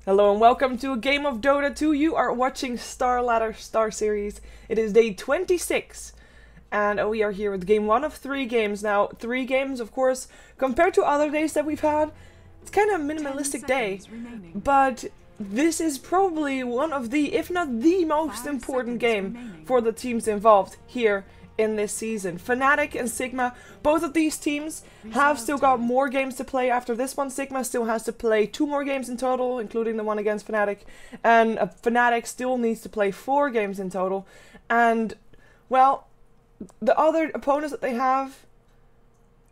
Hello and welcome to a game of Dota 2. You are watching StarLadder Star Series. It is day 26 and we are here with game 1 of 3 games. Now, 3 games, of course, compared to other days that we've had, it's kind of a minimalistic day. But this is probably one of the, if not the most important game for the teams involved here in this season. Fnatic and Sigma, both of these teams have still got more games to play after this one. Sigma still has to play 2 more games in total, including the one against Fnatic, and Fnatic still needs to play 4 games in total. And, well, the other opponents that they have,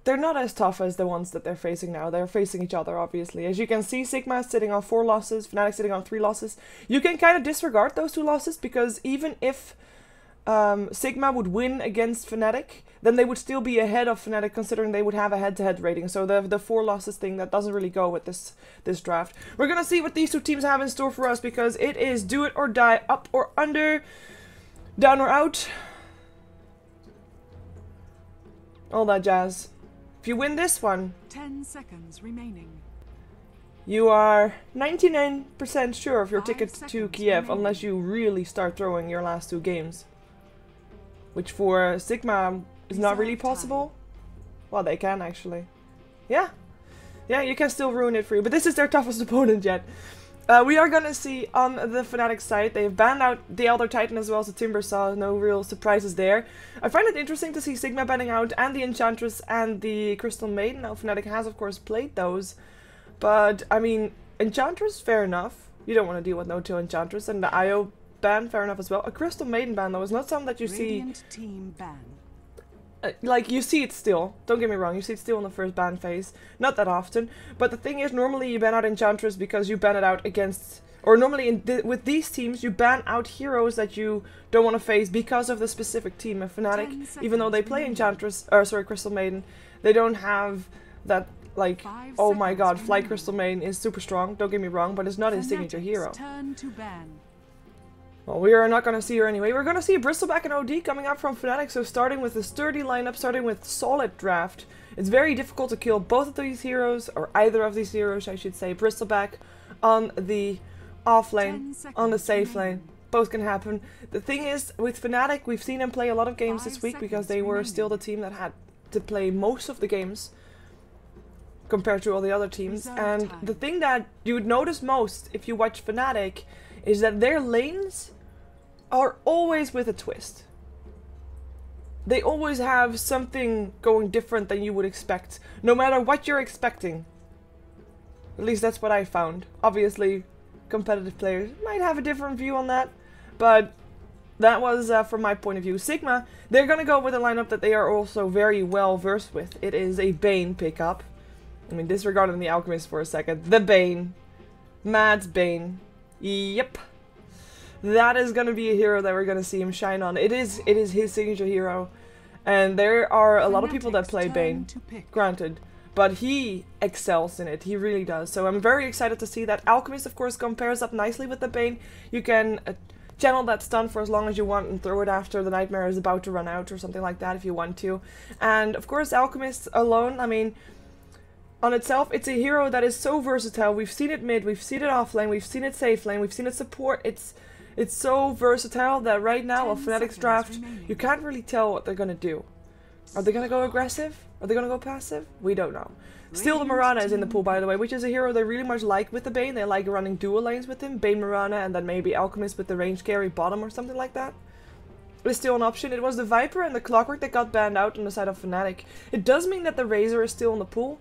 they're not as tough as the ones that they're facing now. They're facing each other, obviously. As you can see, Sigma is sitting on 4 losses, Fnatic sitting on 3 losses. You can kind of disregard those 2 losses, because even if Sigma would win against Fnatic, then they would still be ahead of Fnatic, considering they would have a head-to-head rating. So the 4 losses thing, that doesn't really go with this draft. We're gonna see what these 2 teams have in store for us, because it is do it or die, up or under, down or out, all that jazz. If you win this one, 10 seconds remaining. You are 99% sure of your ticket to Kiev, unless you really start throwing your last 2 games. Which for Sigma is not really possible. Well, they can actually. Yeah, you can still ruin it for you. But this is their toughest opponent yet. We are gonna see on the Fnatic side, they've banned out the Elder Titan as well as the Timber Saw. No real surprises there. I find it interesting to see Sigma banning out and the Enchantress and the Crystal Maiden. Now Fnatic has of course played those. But, I mean, Enchantress, fair enough. You don't want to deal with no-till Enchantress. And the IO ban, fair enough as well. A Crystal Maiden ban, though, is not something that you Radiant team ban. like, you see it still. Don't get me wrong, you see it still in the first ban phase. Not that often. But the thing is, normally you ban out Enchantress because you ban it out against... Or normally, with these teams, you ban out heroes that you don't want to face because of the specific team. And Fnatic, even though they play Enchantress... Or, sorry, Crystal Maiden, they don't have that... Like, oh my god, Flight Crystal Maiden is super strong, don't get me wrong, but it's not his signature hero. Well, we are not going to see her anyway. We're going to see Bristleback and OD coming up from Fnatic, so starting with a sturdy lineup, starting with solid draft. It's very difficult to kill both of these heroes, or either of these heroes, I should say. Bristleback on the off lane, on the safe lane. Both can happen. The thing is, with Fnatic, we've seen them play a lot of games this week, because they were still the team that had to play most of the games compared to all the other teams. And the thing that you would notice most if you watch Fnatic is that their lanes are always with a twist. They always have something going different than you would expect, no matter what you're expecting. At least that's what I found. Obviously, competitive players might have a different view on that, but that was from my point of view. Sigma, they're gonna go with a lineup that they are also very well versed with. It is a Bane pickup. I mean, disregarding the Alchemist for a second. The Bane. Mad's Bane. Yep. That is going to be a hero that we're going to see him shine on. It is his signature hero. And there are a lot of people that play Bane. Granted. But he excels in it. He really does. So I'm very excited to see that. Alchemist, of course, compares up nicely with the Bane. You can channel that stun for as long as you want and throw it after the Nightmare is about to run out or something like that if you want to. And, of course, Alchemist alone, I mean... On itself, it's a hero that is so versatile. We've seen it mid, we've seen it off lane, we've seen it safe lane, we've seen it support. It's so versatile that right now, of Fnatic's draft, you can't really tell what they're gonna do. Are they gonna go aggressive? Are they gonna go passive? We don't know. Still, the Mirana is in the pool, by the way, which is a hero they really much like with the Bane. They like running dual lanes with him, Bane Mirana, and then maybe Alchemist with the range carry bottom or something like that. It's still an option. It was the Viper and the Clockwork that got banned out on the side of Fnatic. It does mean that the Razor is still in the pool.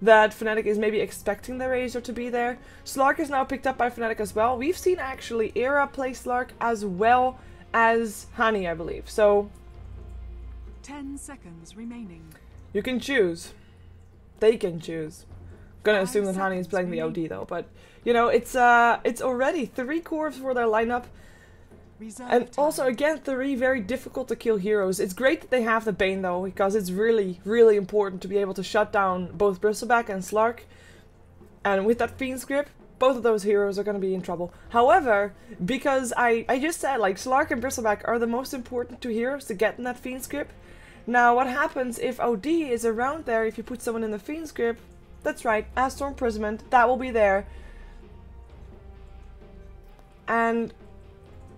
That Fnatic is maybe expecting the Razor to be there. Slark is now picked up by Fnatic as well. We've seen actually Era play Slark as well as Hani, I believe. So 10 seconds remaining. You can choose. They can choose. I'm gonna assume that Hani is playing the OD though, but you know, it's already 3 cores for their lineup. And also, again, 3 very difficult to kill heroes. It's great that they have the Bane though, because it's really, really important to be able to shut down both Bristleback and Slark. And with that Fiend's Grip, both of those heroes are going to be in trouble. However, because I just said, like, Slark and Bristleback are the most important 2 heroes to get in that Fiend's Grip. Now, what happens if OD is around there, if you put someone in the Fiend's Grip? That's right, Astral Imprisonment, that will be there. And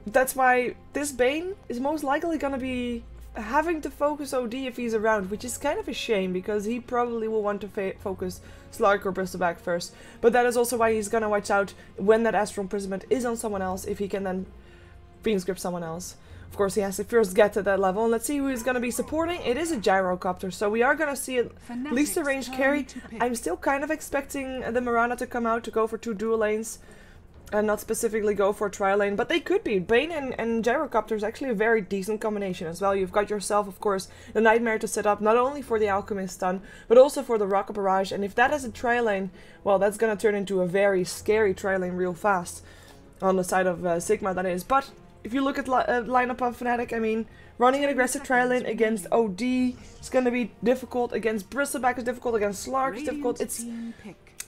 that's why this Bane is most likely gonna be having to focus OD if he's around, which is kind of a shame because he probably will want to focus Slark or Bristleback first. But that is also why he's gonna watch out when that Astral Imprisonment is on someone else, if he can then Phoenix Grip someone else. Of course, he has to first get to that level, and let's see who he's gonna be supporting. It is a Gyrocopter, so we are gonna see at least a ranged carry. I'm still kind of expecting the Mirana to come out to go for 2 dual lanes. And not specifically go for a tri-lane, but they could be. Bane and Gyrocopter is actually a very decent combination as well. You've got yourself, of course, the Nightmare to set up, not only for the Alchemist stun, but also for the Rocket Barrage. And if that is a tri-lane, well, that's going to turn into a very scary tri-lane real fast. On the side of Sigma, that is. But if you look at lineup of Fnatic, I mean, running an aggressive tri-lane against OD is going to be difficult. Against Bristleback is difficult. Against Slark is difficult. It's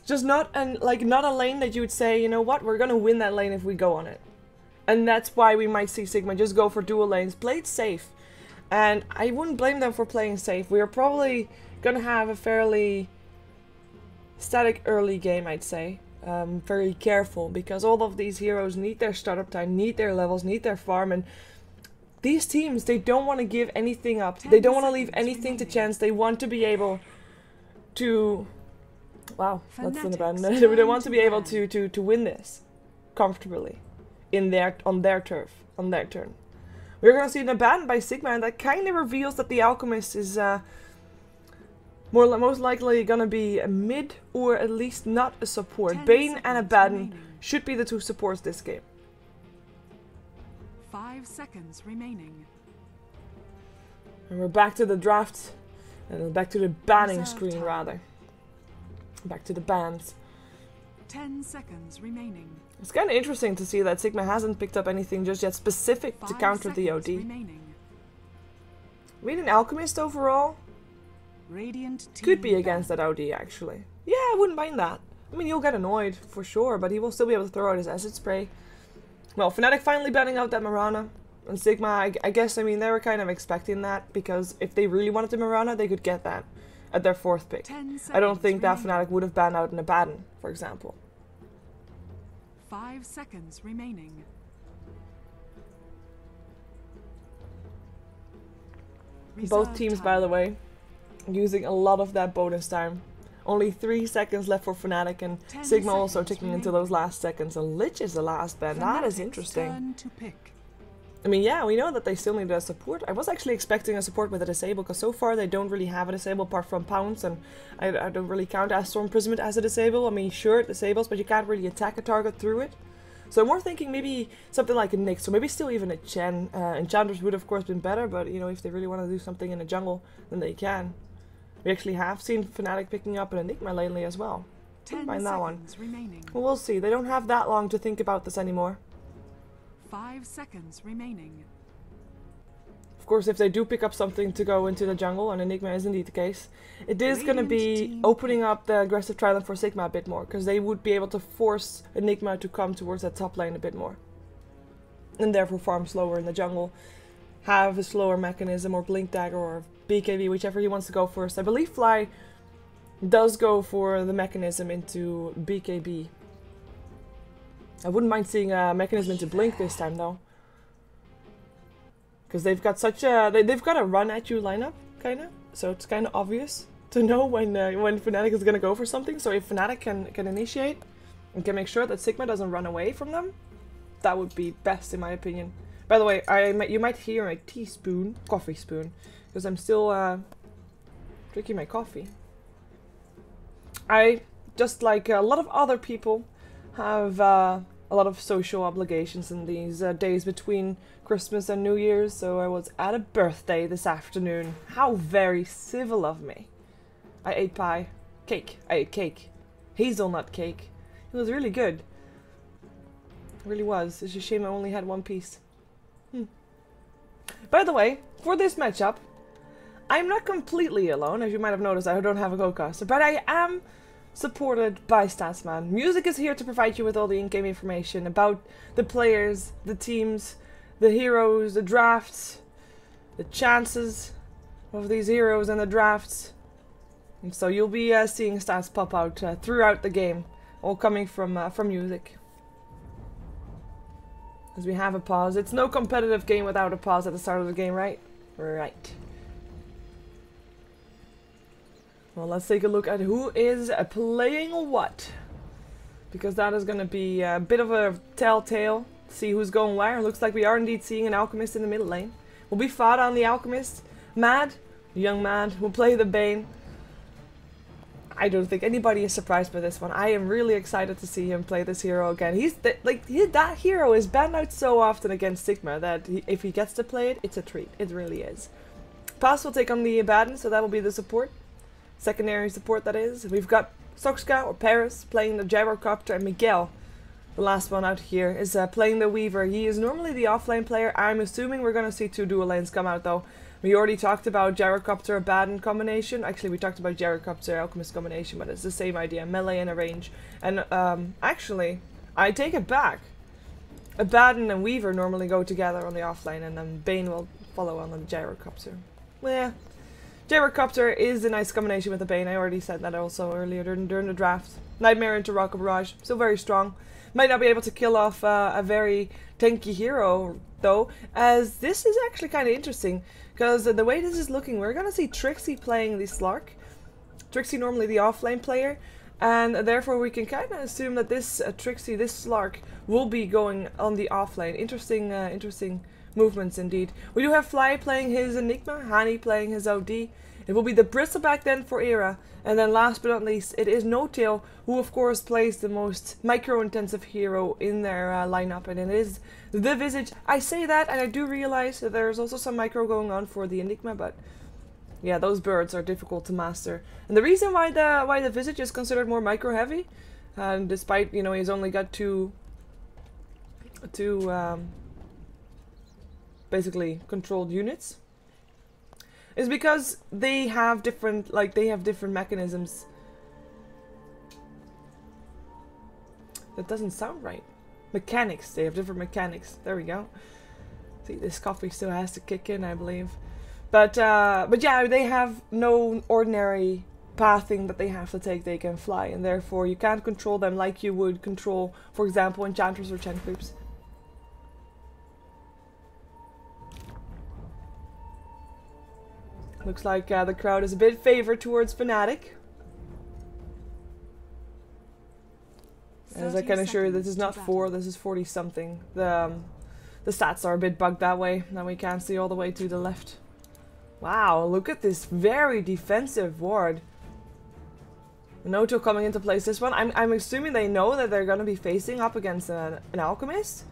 just not a lane that you would say, you know what, we're gonna win that lane if we go on it. And that's why we might see Sigma just go for dual lanes, play it safe. And I wouldn't blame them for playing safe. We are probably gonna have a fairly static early game, I'd say. Very careful, because all of these heroes need their startup time, need their levels, need their farm, and these teams, they don't want to give anything up. They don't want to leave anything to chance. They want to be able to... Wow, that's in the band. They want to be able to win this comfortably on their turf, on their turn. We're gonna see an abandon by Sigma, and that kind of reveals that the Alchemist is most likely gonna be a mid or at least not a support. Bane and Abaddon should be the 2 supports this game. 5 seconds remaining. And we're back to the draft, and back to the banning screen rather. Back to the bans. 10 seconds remaining. It's kind of interesting to see that Sigma hasn't picked up anything just yet specific to counter the OD. Remaining. I mean, an Alchemist overall Radiant could be against that OD actually. Yeah, I wouldn't mind that. I mean, he'll get annoyed for sure, but he will still be able to throw out his acid spray. Well, Fnatic finally banning out that Mirana. And Sigma, I guess, I mean, they were kind of expecting that, because if they really wanted the Mirana, they could get that at their 4th pick. I don't think that Fnatic would have banned out an Abaddon, for example. 5 seconds remaining. Both teams, by the way, using a lot of that bonus time. Only 3 seconds left for Fnatic, and Sigma also ticking into those last seconds. And Lich is the last ban. That is interesting. I mean, yeah, we know that they still need a support. I was actually expecting a support with a disable, because so far they don't really have a disable apart from Pounce, and I don't really count Astral Imprisonment as a disable. I mean, sure, it disables, but you can't really attack a target through it. So I'm more thinking maybe something like a Nyx, or maybe still even a Chen. Enchanters would of course been better, but you know, if they really want to do something in the jungle, then they can. We actually have seen Fnatic picking up an Enigma lately as well. Didn't mind that one. Well, we'll see. They don't have that long to think about this anymore. 5 seconds remaining. Of course, if they do pick up something to go into the jungle, and Enigma is indeed the case, it is going to be opening up the aggressive tri-lane for Sigma a bit more, because they would be able to force Enigma to come towards that top lane a bit more. And therefore farm slower in the jungle, have a slower mechanism, or Blink Dagger, or BKB, whichever he wants to go first. I believe Fly does go for the mechanism into BKB. I wouldn't mind seeing a mechanism into Blink this time though. Because they've got such a... They've got a run at you lineup, kinda. So it's kinda obvious to know when Fnatic is gonna go for something. So if Fnatic can initiate and can make sure that Sigma doesn't run away from them, that would be best in my opinion. By the way, you might hear my coffee spoon, because I'm still drinking my coffee. I, just like a lot of other people, have a lot of social obligations in these days between Christmas and New Year's, so I was at a birthday this afternoon. How very civil of me. I ate pie. Cake. I ate cake. Hazelnut cake. It was really good. It really was. It's a shame I only had one piece. By the way, for this matchup, I'm not completely alone. As you might have noticed, I don't have a co-caster, but I am supported by Statsman. Music is here to provide you with all the in-game information about the players, the teams, the heroes, the drafts, the chances of these heroes and the drafts. And so you'll be seeing stats pop out throughout the game, all coming from music. As we have a pause. It's no competitive game without a pause at the start of the game, right? Right. Well, let's take a look at who is playing what. Because that is going to be a bit of a telltale. See who's going where. Looks like we are indeed seeing an Alchemist in the middle lane. Will be Fada on the Alchemist. Mad, young Mad, will play the Bane. I don't think anybody is surprised by this one. I am really excited to see him play this hero again. That hero is banned out so often against Sigma that if he gets to play it, it's a treat. It really is. Pass will take on the Abaddon, so that will be the support. Secondary support, that is. We've got Soxka or Paris playing the Gyrocopter, and Miguel, the last one out here, is playing the Weaver. He is normally the offlane player. I'm assuming we're going to see 2 dual lanes come out though. We already talked about Gyrocopter Abaddon combination. Actually, we talked about Gyrocopter Alchemist combination, but it's the same idea. Melee and a range. And actually, I take it back. Abaddon and Weaver normally go together on the offlane, and then Bane will follow on the Gyrocopter. Well, yeah. Gyrocopter is a nice combination with the Bane. I already said that also earlier during the draft. Nightmare into Rocket Barrage. Still very strong. Might not be able to kill off a very tanky hero, though, as this is actually kind of interesting. Because the way this is looking, we're going to see Trixie playing the Slark. Trixie normally the offlane player. And therefore we can kind of assume that this Trixie, this Slark, will be going on the offlane. Interesting movements indeed. We do have Fly playing his Enigma, Hani playing his OD. It will be the Bristleback then for Era. And then last but not least, it is No-Tail, who of course plays the most micro-intensive hero in their lineup, and it is the Visage. I say that, and I do realize that there's also some micro going on for the Enigma, but yeah, those birds are difficult to master. And the reason why the Visage is considered more micro-heavy, despite, you know, he's only got two basically controlled units, is because they have different mechanisms. That doesn't sound right. Mechanics. They have different mechanics. There we go. See, this coffee still has to kick in, I believe. But yeah, they have no ordinary pathing that they have to take. They can fly, and therefore you can't control them like you would control, for example, Enchantress or Chen Creeps. Looks like the crowd is a bit favored towards Fnatic. As I can assure you, this is not 4, this is 40 something. The stats are a bit bugged that way. Now we can't see all the way to the left. Wow, look at this very defensive ward. No-Tail coming into place this one. I'm assuming they know that they're going to be facing up against an Alchemist.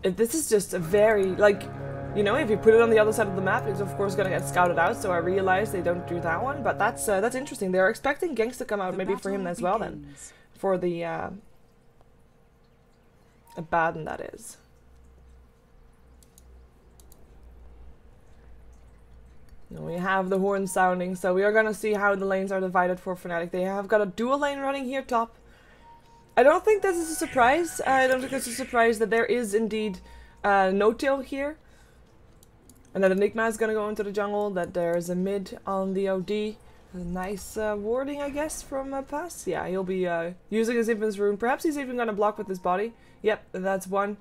If this is just a very, like, you know, if you put it on the other side of the map, it's of course going to get scouted out, so I realize they don't do that one, but that's interesting. They're expecting ganks to come out maybe for him as well then. For the Abaddon, that is. And we have the horn sounding, so we are going to see how the lanes are divided for Fnatic. They have got a dual lane running here top. I don't think this is a surprise. I don't think it's a surprise that there is indeed No-Tail here. And that Enigma is going to go into the jungle, that there's a mid on the OD. A nice warding, I guess, from Pass. Yeah, he'll be using his Infant's Rune. Perhaps he's even going to block with his body. Yep, that's one.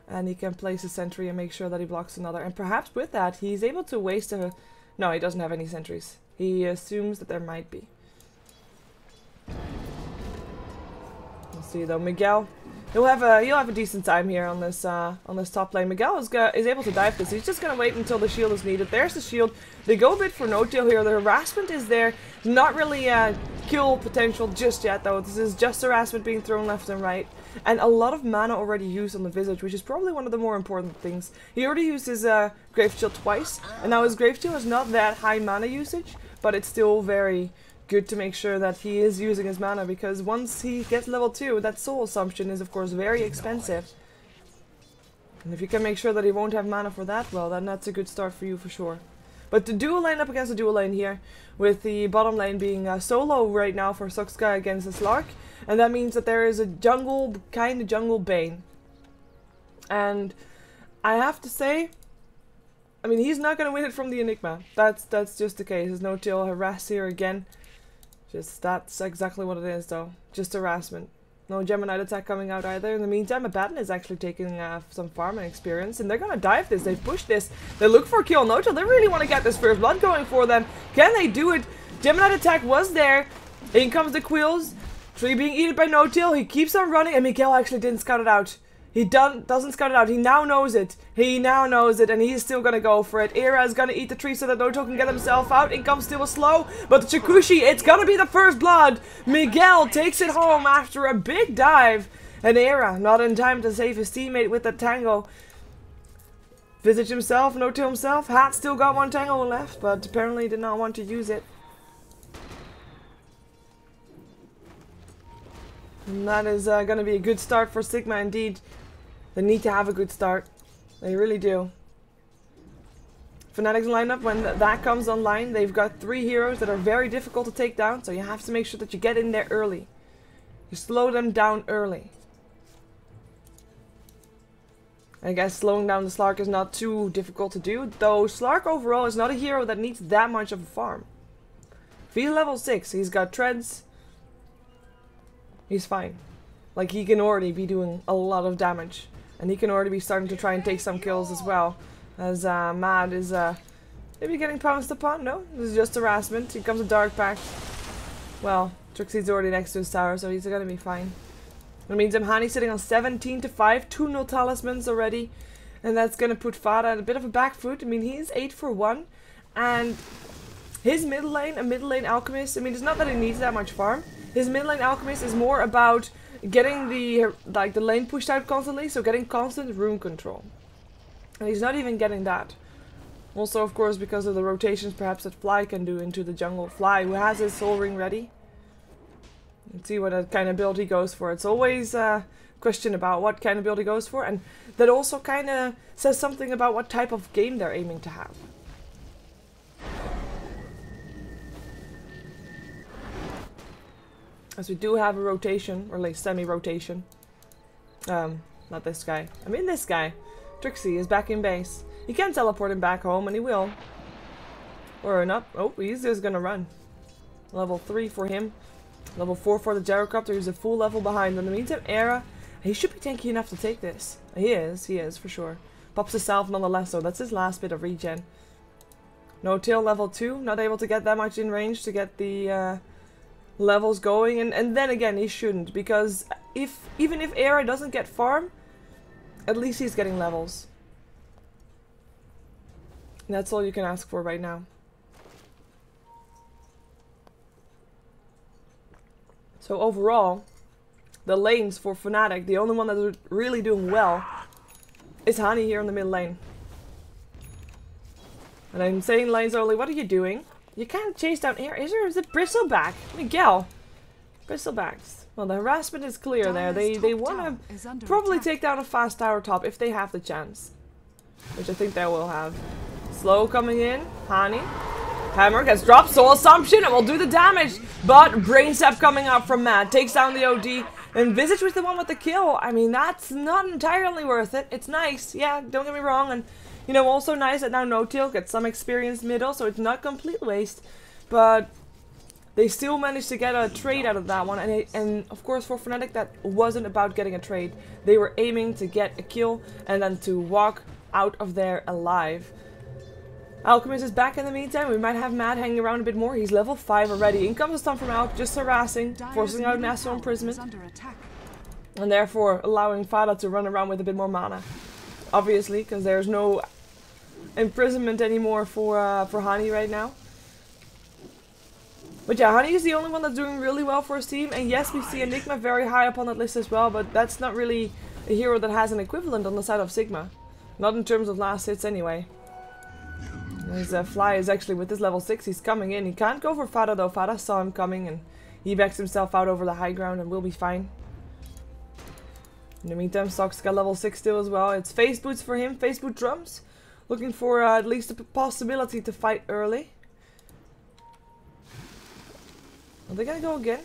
And he can place a sentry and make sure that he blocks another. And perhaps with that, he's able to waste a... No, he doesn't have any sentries. He assumes that there might be. We'll see though. Miguel, he'll have a decent time here on this top lane. Miguel is able to dive this. He's just gonna wait until the shield is needed. There's the shield. They go a bit for No-Tail here. The harassment is there. Not really kill potential just yet though. This is just harassment being thrown left and right. And a lot of mana already used on the Visage, which is probably one of the more important things. He already used his Grave Shield twice, and now his Grave Shield is not that high mana usage, but it's still very good to make sure that he is using his mana, because once he gets level 2, that Soul Assumption is of course very expensive. And if you can make sure that he won't have mana for that, well, then that's a good start for you for sure. But the dual lane up against the dual lane here, with the bottom lane being solo right now for Soxka against the Slark, and that means that there is a kind of jungle Bane. And I have to say, I mean, he's not going to win it from the Enigma. That's just the case. There's No-Tail harass here again. That's exactly what it is though. Just harassment. No Gemini attack coming out either. In the meantime, Abaddon is actually taking some farming experience, and they're gonna dive this. They push this. They look for a kill. No-till. They really want to get this first blood going for them. Can they do it? Gemini attack was there. In comes the Quills. Tree being eaten by No-till. He keeps on running, and Miguel actually didn't scout it out. He doesn't scout it out. He now knows it. He now knows it, and he's still gonna go for it. Era is gonna eat the tree so that No-till can get himself out. In comes still a slow, but the Chikushi, it's gonna be the first blood. Miguel takes it home after a big dive. And Era, not in time to save his teammate with the tango. Visage himself, No-till himself. Hat still got one tango left, but apparently did not want to use it. And that is gonna be a good start for Sigma indeed. They need to have a good start. They really do. Fnatic's lineup, when that comes online, they've got 3 heroes that are very difficult to take down, so you have to make sure that you get in there early. You slow them down early. I guess slowing down the Slark is not too difficult to do, though Slark overall is not a hero that needs that much of a farm. If he's level 6, he's got treads, he's fine. Like, he can already be doing a lot of damage. And he can already be starting to try and take some kills as well. As Mad is maybe getting pounced upon. No, this is just harassment. Here comes a Dark Pact. Well, Trixie's already next to his tower, so he's gonna be fine. That means Hani sitting on 17 to 5. 2 null talismans already. And that's gonna put Fada at a bit of a back foot. I mean, he's 8 for 1. And his mid lane, a mid lane alchemist, I mean, it's not that he needs that much farm. His mid lane alchemist is more about getting the lane pushed out constantly, so getting constant rune control. And he's not even getting that. Also, of course, because of the rotations perhaps that Fly can do into the jungle. Fly, who has his soul ring ready. Let's see what kind of build he goes for. It's always a question about what kind of build he goes for, and that also kind of says something about what type of game they're aiming to have. As we do have a rotation, or like semi-rotation. Not this guy. I mean this guy. Trixie is back in base. He can teleport him back home, and he will. Or not. Oh, he's just gonna run. Level 3 for him. Level 4 for the gyrocopter, who's a full level behind. In the meantime, Era, he should be tanky enough to take this. He is, for sure. Pops himself nonetheless, so that's his last bit of regen. No-till level 2, not able to get that much in range to get the levels going, and then again he shouldn't, because even if Era doesn't get farm, at least he's getting levels. And that's all you can ask for right now. So overall, the lanes for Fnatic, the only one that's really doing well is Hani here in the mid lane. And I'm saying lanes only, what are you doing? You can't chase down air. Is it Bristleback? Miguel. Bristlebacks. Well, the harassment is clear there. They want to probably take down a fast tower top if they have the chance. Which I think they will have. Slow coming in. Hani. Hammer gets dropped. Soul Assumption. It will do the damage. But Brain Sap coming up from Matt. Takes down the OD. And Visage was the one with the kill. I mean, that's not entirely worth it. It's nice. Yeah, don't get me wrong. And you know, also nice that now No-till gets some experience middle, so it's not complete waste. But they still managed to get a trade out of that one. And of course for Fnatic that wasn't about getting a trade. They were aiming to get a kill and then to walk out of there alive. Alchemist is back in the meantime. We might have Mad hanging around a bit more. He's level 5 already. In comes a stun from Alch, just harassing, forcing out Master Imprisonment. And therefore allowing Fada to run around with a bit more mana. Obviously, because there's no imprisonment anymore for Hani right now. But yeah, Hani is the only one that's doing really well for his team. And yes, we see Enigma very high up on that list as well, but that's not really a hero that has an equivalent on the side of Sigma. Not in terms of last hits anyway. His Fly is actually with this level 6, he's coming in. He can't go for Fada though. Fada saw him coming and he backs himself out over the high ground and will be fine. In the meantime, Sock's got level 6 still as well. It's face boots for him, face boot drums. Looking for at least a possibility to fight early. Are they gonna go again?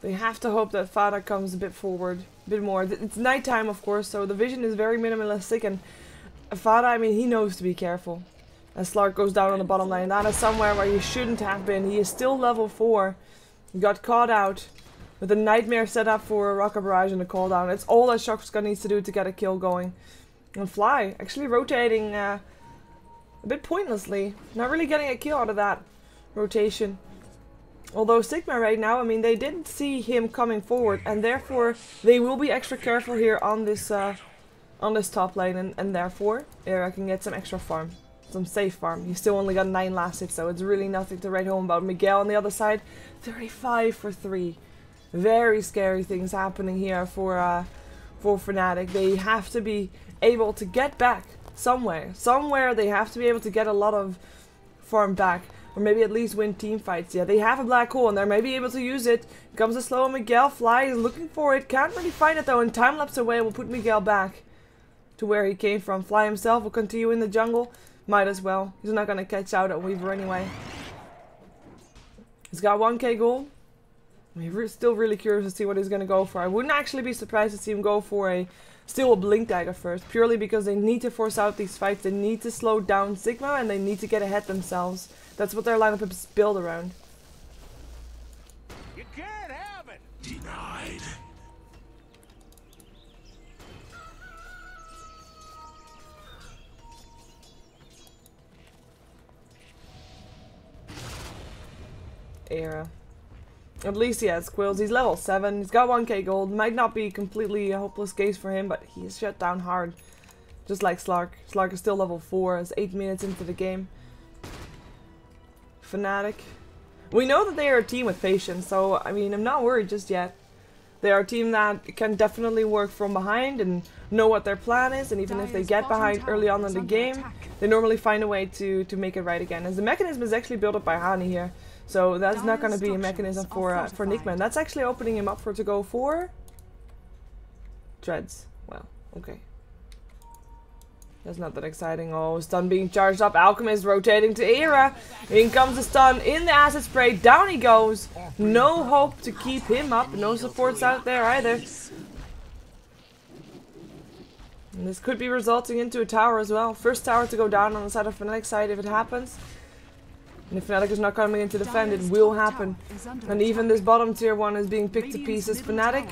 They have to hope that Fada comes a bit forward, a bit more. It's nighttime, of course, so the vision is very minimalistic, and Fada, I mean, he knows to be careful. As Slark goes down on the bottom lane, that is somewhere where he shouldn't have been. He is still level 4. He got caught out. with the Nightmare set up for a Rocket Barrage and a cooldown. It's all that Shoxka needs to do to get a kill going. And Fly actually rotating a bit pointlessly. Not really getting a kill out of that rotation. Although Sigma right now, I mean, they didn't see him coming forward, and therefore they will be extra careful here on this top lane, and therefore Era can get some extra farm. Some safe farm. He still only got 9 last hits, so it's really nothing to write home about. Miguel on the other side, 35 for 3. Very scary things happening here for Fnatic. They have to be able to get back somewhere. Somewhere they have to be able to get a lot of farm back. Or maybe at least win team fights. Yeah, they have a black hole and they're maybe able to use it. Comes a slow Miguel. Fly is looking for it. Can't really find it though. And time lapse away will put Miguel back to where he came from. Fly himself will continue in the jungle. Might as well. He's not going to catch out at Weaver anyway. He's got 1k gold. We're still really curious to see what he's going to go for. I wouldn't actually be surprised to see him go for a Blink Dagger first. Purely because they need to force out these fights. They need to slow down Sigma and they need to get ahead themselves. That's what their lineup is built around. You can't have it. Denied. Era. At least he has Quills. He's level 7. He's got 1k gold. Might not be completely a hopeless case for him, but he is shut down hard. Just like Slark. Slark is still level 4. It's 8 minutes into the game. Fnatic. We know that they are a team with patience, so I mean, I'm not worried just yet. They are a team that can definitely work from behind and know what their plan is, and even if they get behind early on in the game, they normally find a way to make it right again. As the mechanism is actually built up by Hani here. So that's not going to be a mechanism for Nickman. That's actually opening him up to go for Dreads. Well, okay. That's not that exciting. Oh, stun being charged up. Alchemist rotating to Era. In comes the stun in the acid spray. Down he goes. No hope to keep him up. No supports out there either. And this could be resulting into a tower as well. First tower to go down on the side of Fnatic's side if it happens. And if Fnatic is not coming in to defend, it will happen. And even this bottom tier one is being picked to pieces. Fnatic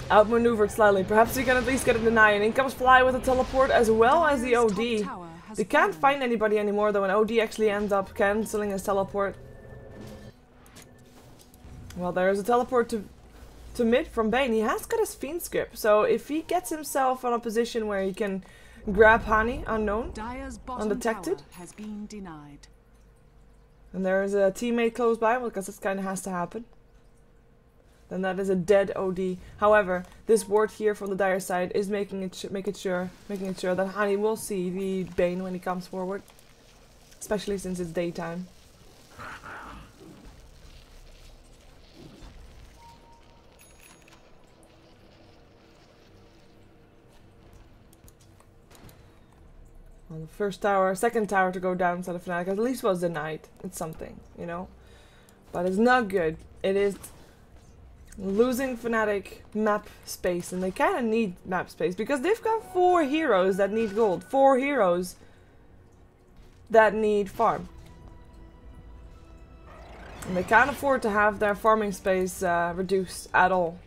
outmaneuvered slightly. Perhaps he can at least get a deny. And in comes Fly with a teleport as well as the OD. They can't find anybody anymore though, and OD actually ends up cancelling his teleport. Well, there's a teleport to mid from Bane. He has got his Fiend script, so if he gets himself on a position where he can grab Hani, unknown, undetected. Has been denied. And there is a teammate close by, because this kind of has to happen. Then that is a dead OD. However, this ward here from the Dire side is making it sure that Hani will see the Bane when he comes forward, especially since it's daytime. Well, the first tower, second tower to go down instead of Fnatic at least was denied. It's something, you know. But it's not good. It is losing Fnatic map space, and they kind of need map space because they've got 4 heroes that need gold, 4 heroes that need farm. And they can't afford to have their farming space reduced at all.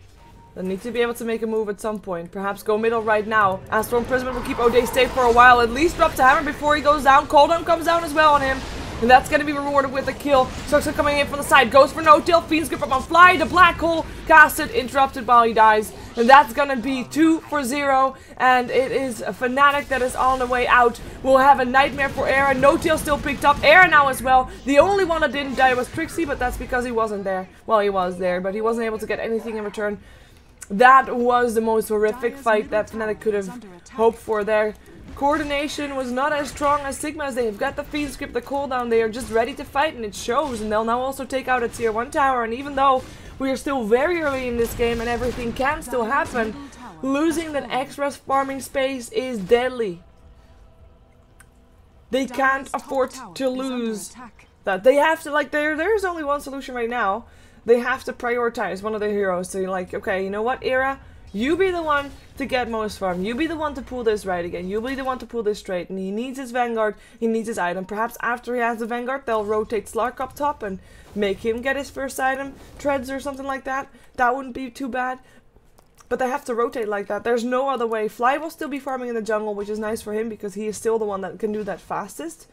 They need to be able to make a move at some point. Perhaps go middle right now. Astral Imprisonment will keep O'Day safe for a while. At least drop the hammer before he goes down. Cooldown comes down as well on him. And that's going to be rewarded with a kill. Shoxa coming in from the side. Goes for no-till. Fiend Script up on Fly. The black hole casted. Interrupted while he dies. And that's going to be 2 for 0. And it is a Fnatic that is on the way out. We'll have a nightmare for Era. No-till still picked up. Era now as well. The only one that didn't die was Trixie, but that's because he wasn't there. Well, he was there, but he wasn't able to get anything in return. That was the most horrific fight that Fnatic could have hoped for. Their coordination was not as strong as Sigma's. They've got the Fiend Script, the cooldown. They are just ready to fight, and it shows. And they'll now also take out a tier 1 tower. And even though we are still very early in this game and everything can still happen, losing that extra farming space is deadly. They can't afford to lose that. They have to, like, there's only one solution right now. They have to prioritize one of their heroes. So you're like, okay, you know what, Era? You be the one to get most farm. You be the one to pull this right again. You be the one to pull this straight. And he needs his Vanguard. He needs his item. Perhaps after he has the Vanguard, they'll rotate Slark up top and make him get his first item. Treads or something like that. That wouldn't be too bad. But they have to rotate like that. There's no other way. Fly will still be farming in the jungle, which is nice for him because he is still the one that can do that fastest.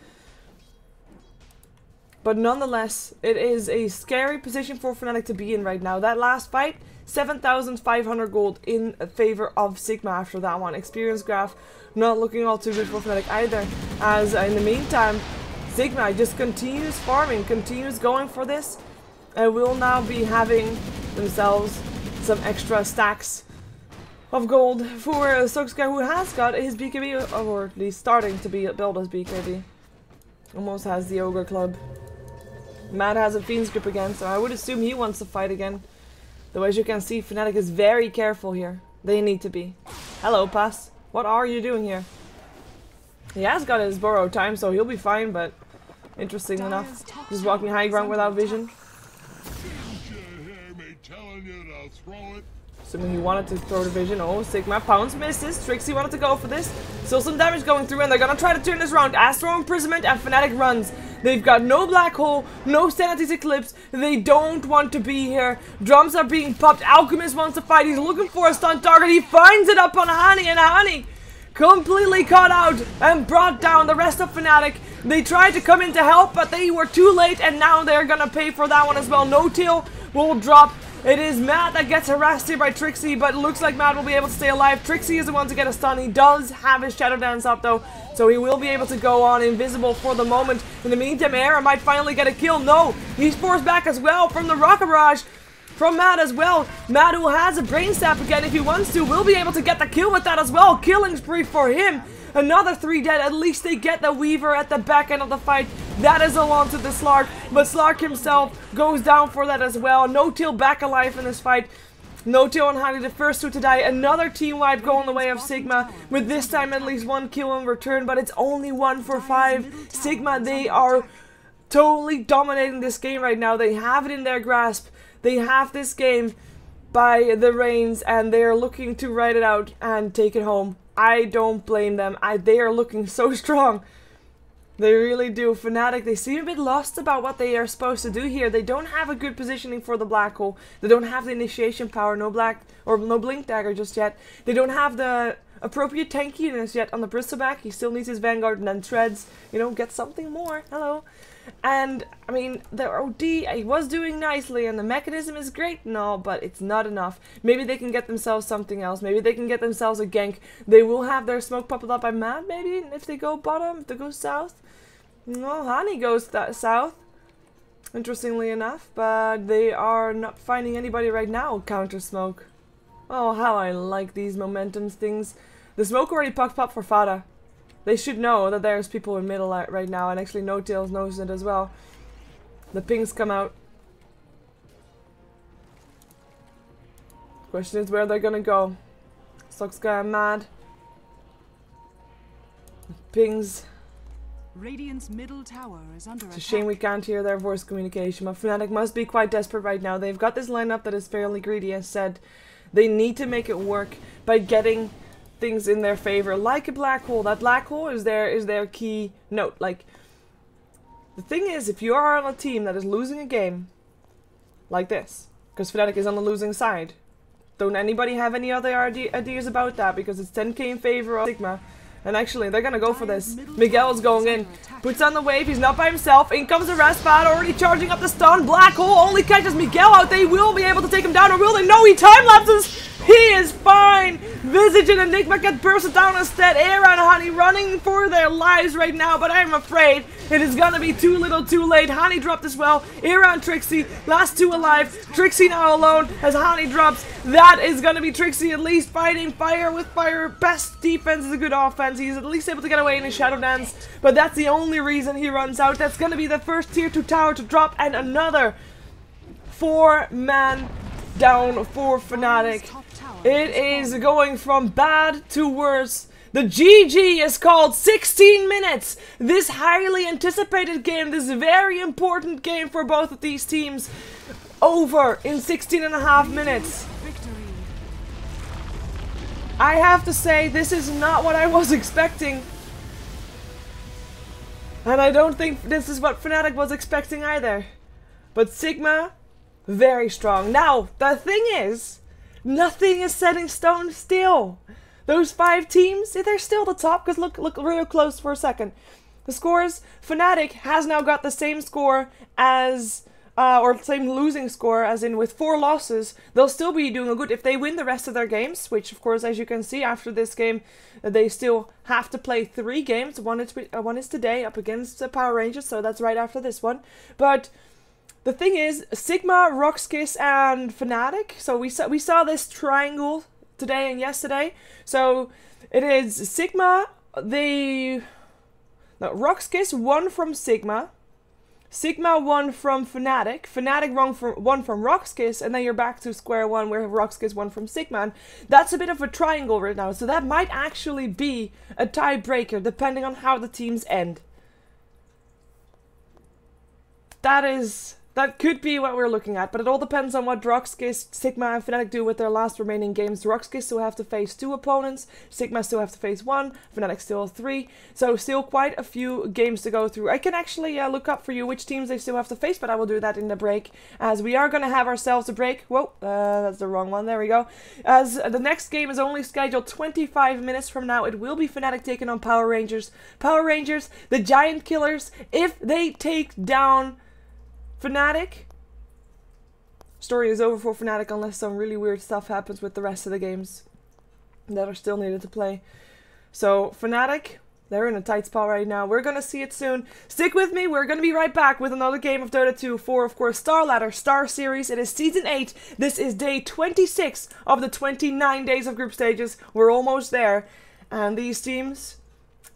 But nonetheless, it is a scary position for Fnatic to be in right now. That last fight, 7,500 gold in favor of Sigma after that one. Experience graph not looking all too good for Fnatic either. As in the meantime, Sigma just continues farming, continues going for this. And will now be having themselves some extra stacks of gold for Soxka, who has got his BKB, or at least starting to build his BKB. Almost has the Ogre Club. Matt has a Fiend's Grip again, so I would assume he wants to fight again. Though as you can see, Fnatic is very careful here. They need to be. Hello, Pass. What are you doing here? He has got his burrow time, so he'll be fine, but interesting enough, just walking high ground without vision. Assuming he wanted to throw the vision. Oh, Sigma. Pounce misses. Trixie wanted to go for this. Still some damage going through, and they're gonna try to turn this around. Astro Imprisonment and Fnatic runs. They've got no Black Hole, no Sanity's Eclipse. They don't want to be here. Drums are being popped. Alchemist wants to fight. He's looking for a stun target. He finds it up on Hani, and Hani completely caught out and brought down the rest of Fnatic. They tried to come in to help, but they were too late, and now they're gonna pay for that one as well. No Tail will drop. It is Matt that gets harassed here by Trixie, but it looks like Matt will be able to stay alive. Trixie is the one to get a stun. He does have his Shadow Dance up though, so he will be able to go on invisible for the moment. In the meantime, Era might finally get a kill. No, he's forced back as well from the Rocket Barrage. From Matt as well. Matt, who has a Brain Sap again if he wants to, will be able to get the kill with that as well. Killing spree for him. Another 3 dead. At least they get the Weaver at the back end of the fight. That is along to the Slark. But Slark himself goes down for that as well. No Tail back alive in this fight. No Tail and Hani, the first 2 to die. Another team wipe going the way of Sigma. With this time at least 1 kill in return. But it's only 1 for 5. Sigma, they are totally dominating this game right now. They have it in their grasp. They have this game by the reins. And they are looking to ride it out and take it home. I don't blame them. They are looking so strong. They really do. Fnatic, they seem a bit lost about what they are supposed to do here. They don't have a good positioning for the Black Hole. They don't have the initiation power, no Blink Dagger just yet. They don't have the appropriate tankiness yet on the Bristleback. He still needs his Vanguard and then Treads. You know, get something more. Hello. And, I mean, the OD, he was doing nicely, and the mechanism is great and all, but it's not enough. Maybe they can get themselves something else. Maybe they can get themselves a gank. They will have their smoke popped up by Matt, maybe, if they go bottom, if they go south. No, Hani goes south, interestingly enough, but they are not finding anybody right now. Counter smoke. Oh, how I like these momentum things. The smoke already popped up for Fada. They should know that there's people in middle right now, and actually No Tails knows it as well. The pings come out. Question is where they're gonna go. Soxka mad. Pings. Radiant's middle tower is under It's a shame we can't hear their voice communication, but Fnatic must be quite desperate right now. They've got this lineup that is fairly greedy, as said. They need to make it work by getting things in their favor, like a Black Hole. That Black Hole is their key note. Like, the thing is, if you are on a team that is losing a game like this, because Fnatic is on the losing side, don't anybody have any other ideas about that? Because it's 10k in favor of Sigma. And actually, they're gonna go for this. Miguel's going in. Puts on the wave. He's not by himself. In comes the Raspat, already charging up the stun. Black Hole only catches Miguel out. They will be able to take him down, or will they? No, he time-lapses. He is fine. Visage and Enigma get bursted down instead. Era and Hani running for their lives right now, but I'm afraid it is gonna be too little too late. Hani dropped as well. Era and Trixie, last 2 alive. Trixie now alone as Hani drops. That is gonna be Trixie at least fighting fire with fire. Best defense is a good offense. He's at least able to get away in his Shadow Dance, but that's the only reason he runs out. That's gonna be the first tier 2 tower to drop, and another 4-man down for Fnatic. It is going from bad to worse. The GG is called 16 minutes. This highly anticipated game, this very important game for both of these teams, over in 16.5 minutes. I have to say, this is not what I was expecting. And I don't think this is what Fnatic was expecting either. But Sigma, very strong. Now, the thing is, nothing is set in stone still. Those 5 teams, they're still the top, because look real close for a second. The scores, Fnatic has now got the same score as, or same losing score, as in with 4 losses. They'll still be doing good if they win the rest of their games, which of course, as you can see, after this game, they still have to play 3 games. One is today up against the Power Rangers, so that's right after this one. But the thing is, Sigma, Roxkiss, and Fnatic. So we saw this triangle today and yesterday. So it is Sigma, Roxkiss won from Sigma. Sigma won from Fnatic. Fnatic won from Roxkiss, and then you're back to square one where Roxkiss won from Sigma. And that's a bit of a triangle right now, so that might actually be a tiebreaker depending on how the teams end. That could be what we're looking at, but it all depends on what Roxkiss, Sigma, and Fnatic do with their last remaining games. Roxkiss still have to face 2 opponents, Sigma still have to face 1, Fnatic still 3, so still quite a few games to go through. I can actually look up for you which teams they still have to face, but I will do that in the break, as we are going to have ourselves a break. Whoa, that's the wrong one, there we go. As the next game is only scheduled 25 minutes from now, it will be Fnatic taking on Power Rangers. Power Rangers, the giant killers, if they take down Fnatic, story is over for Fnatic unless some really weird stuff happens with the rest of the games that are still needed to play. So Fnatic, they're in a tight spot right now. We're gonna see it soon. Stick with me, we're gonna be right back with another game of Dota 2 for, of course, StarLadder Star Series. It is Season 8. This is day 26 of the 29 days of group stages. We're almost there. And these teams,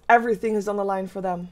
everything is on the line for them.